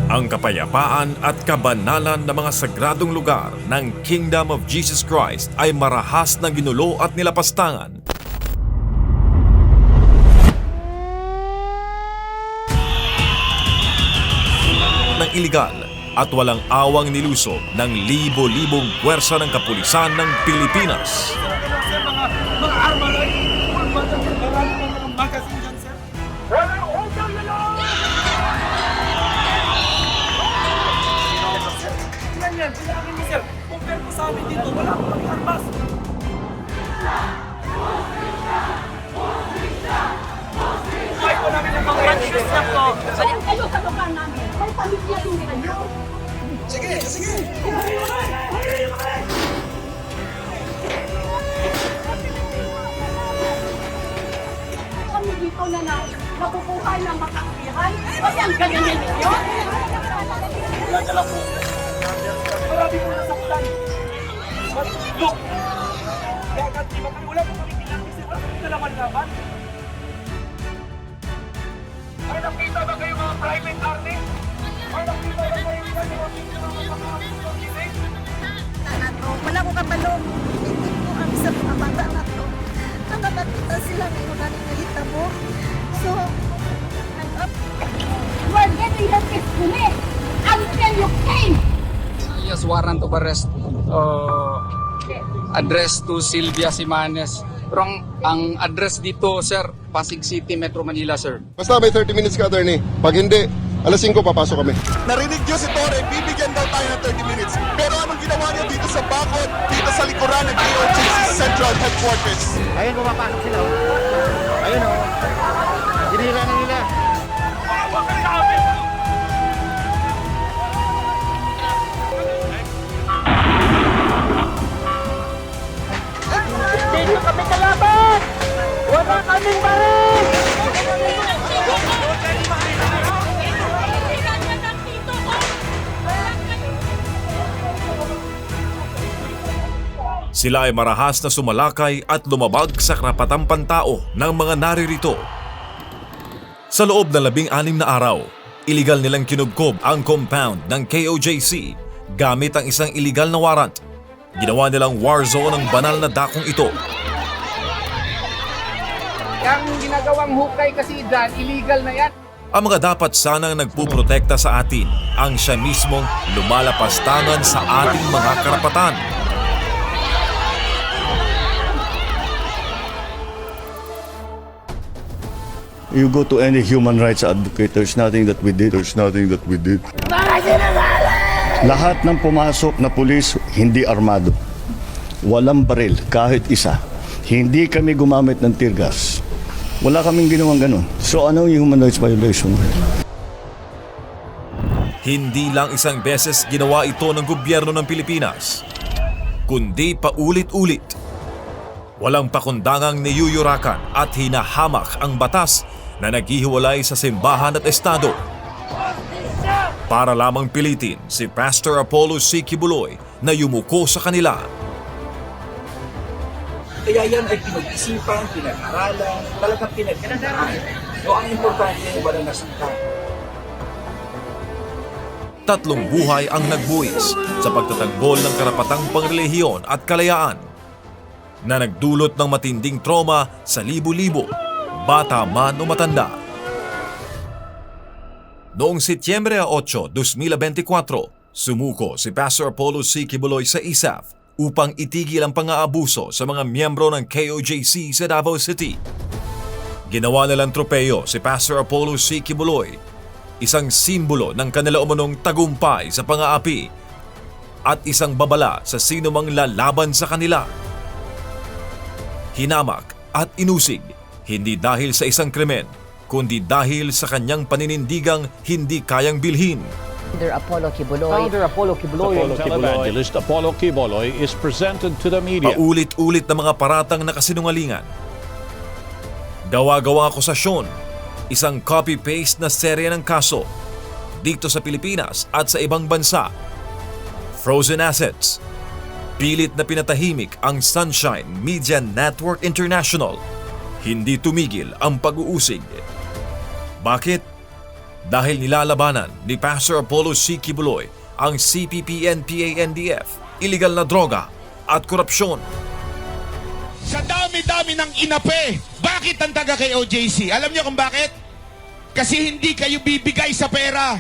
Ang kapayapaan at kabanalan ng mga sagradong lugar ng Kingdom of Jesus Christ ay marahas na ginulo at nilapastangan ng iligal at walang awang nilusob ng libo-libong puwersa ng kapulisan ng Pilipinas. Mga arma na yung marami ng mga magazine dyan, sir. Walang hotel na lang! Yan, bilangin mo, sir. Compare mo sa amin dito, wala akong mag-armas. Ay, ko namin ang mga ranches na po. Balik kayo sa lugar namin. May pamilya din kayo. Sige, sige! Kami dito na nakukuhay ng makakihan. Kasi ang galingan ninyo. Yan lang po. Marami ko nasaktan. Look! Kaya di ba kayo wala po kami pinag-isip? Wala kami nalaman-laman. Ay, nakita ba kayo mga private army? Ay, nakita ba kayo mga Wala ko kabalo. Hindi ko ang sa mga bata na to. Nakakatita sila ngayon na mo. So, You are getting the testimony until you came. Yes, warrant of arrest address to Sylvia Simanes. Pero ang address dito, sir, Pasig City, Metro Manila, sir. Basta may 30 minutes ka, attorney. Pag hindi, alas 5 papasok kami. Narinig niyo si Torre, bibigyan daw tayo ng 30 minutes. Pero anong ginawa niya dito sa bakod, dito sa likuran ng KOJC Central Headquarters? Ayun, pumapasok sila. Ayun o. Dinira na nila. Hindi kami kalaban! Wala kaming baril! Sila ay marahas na sumalakay at lumabag sa karapatang pantao ng mga naririto. Sa loob ng 16 na araw, iligal nilang kinubkob ang compound ng KOJC gamit ang isang iligal na warrant. Ginawa nilang war zone ang banal na dakong ito. Yung ginagawang hukay kasi dyan, illegal na yan. Ang mga dapat sanang nagpuprotekta sa atin ang siya mismong lumalapastangan sa ating mga karapatan. You go to any human rights advocate, there's nothing that we did. Lahat ng pumasok na pulis, hindi armado. Walang baril, kahit isa. Hindi kami gumamit ng tear gas. Wala kaming ginawang ganun. So ano yung human rights violation? Hindi lang isang beses ginawa ito ng gobyerno ng Pilipinas, kundi paulit-ulit. Walang pakundangang niyuyurakan at hinahamak ang batas na naghihiwalay sa simbahan at estado. Para lamang pilitin si Pastor Apollo C. Kibuloy na yumuko sa kanila. Kaya yan ay pinag-isipan, pinag-aralan, talagang pinag-aralan. O ang importante, wala nasaktan. 3 buhay ang nagbuwis sa pagtatanggol ng karapatang pangrelihiyon at kalayaan na nagdulot ng matinding trauma sa libo-libo, bata man o matanda. Noong Setyembre 8, 2024, sumuko si Pastor Apollo C. Kibuloy sa ISAF upang itigil ang pang-aabuso sa mga miyembro ng KOJC sa Davao City. Ginawa nilang tropeyo si Pastor Apollo C. Kibuloy, isang simbolo ng kanila umunong tagumpay sa pang-aapi at isang babala sa sino mang lalaban sa kanila. Hinamak at inusig, hindi dahil sa isang krimen, kundi dahil sa kanyang paninindigang hindi kayang bilhin. Founder Apollo Kibuloy. Televangelist Apollo Kibuloy is presented to the media. Paulit-ulit na mga paratang na kasinungalingan. Gawa-gawa akusasyon, isang copy-paste na serye ng kaso dito sa Pilipinas at sa ibang bansa. Frozen assets. Pilit na pinatahimik ang Sunshine Media Network International. Hindi tumigil ang pag-uusig. Bakit? Dahil nilalabanan ni Pastor Apollo C. Kibuloy ang CPP-NPA-NDF, iligal na droga at korupsyon. Sa dami-dami ng inape, bakit ang taga kay OJC? Alam niyo kung bakit? Kasi hindi kayo bibigay sa pera.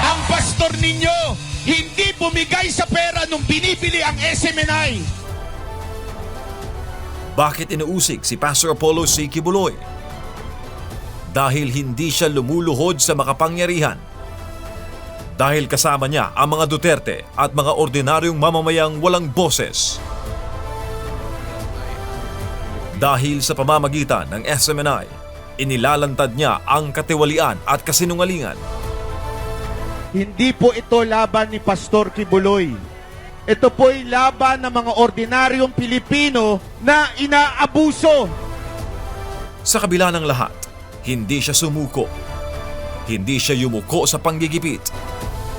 Ang pastor ninyo, hindi bumigay sa pera nung binibili ang SMNI. Bakit inuusig si Pastor Apollo C. Kibuloy? Dahil hindi siya lumuluhod sa makapangyarihan. Dahil kasama niya ang mga Duterte at mga ordinaryong mamamayang walang boses. Dahil sa pamamagitan ng SMNI, inilalantad niya ang katiwalian at kasinungalingan. Hindi po ito laban ni Pastor Kibuloy. Ito po'y laban ng mga ordinaryong Pilipino na inaabuso. Sa kabila ng lahat, hindi siya sumuko. Hindi siya yumuko sa panggigipit.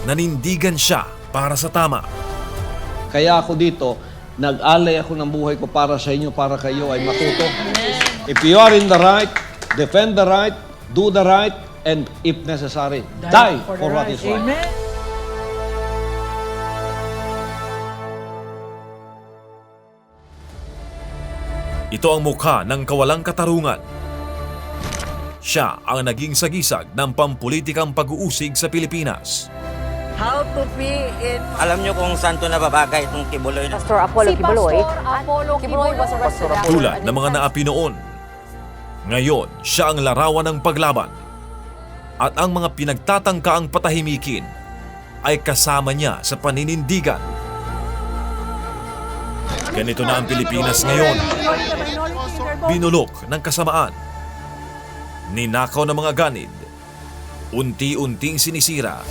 Nanindigan siya para sa tama. Kaya ako dito, nag-alay ako ng buhay ko para sa inyo, para kayo ay matuto. If you are in the right, defend the right, do the right, and if necessary, die for what is right. Ito ang mukha ng kawalang katarungan. Siya ang naging sagisag ng pampulitikang pag-uusig sa Pilipinas. How to be in... Alam niyo kung saan to nababagay itong Kibuloy na? Pastor Apollo Kibuloy. Pastor Apollo Kibuloy was arrested after Tulad ng mga naapi noon. Ngayon, siya ang larawan ng paglaban. At ang mga pinagtatangkaang patahimikin ay kasama niya sa paninindigan. Ganito na ang Pilipinas ngayon. Binulok ng kasamaan. Ninakaw ng mga ganid. Unti-unting sinisira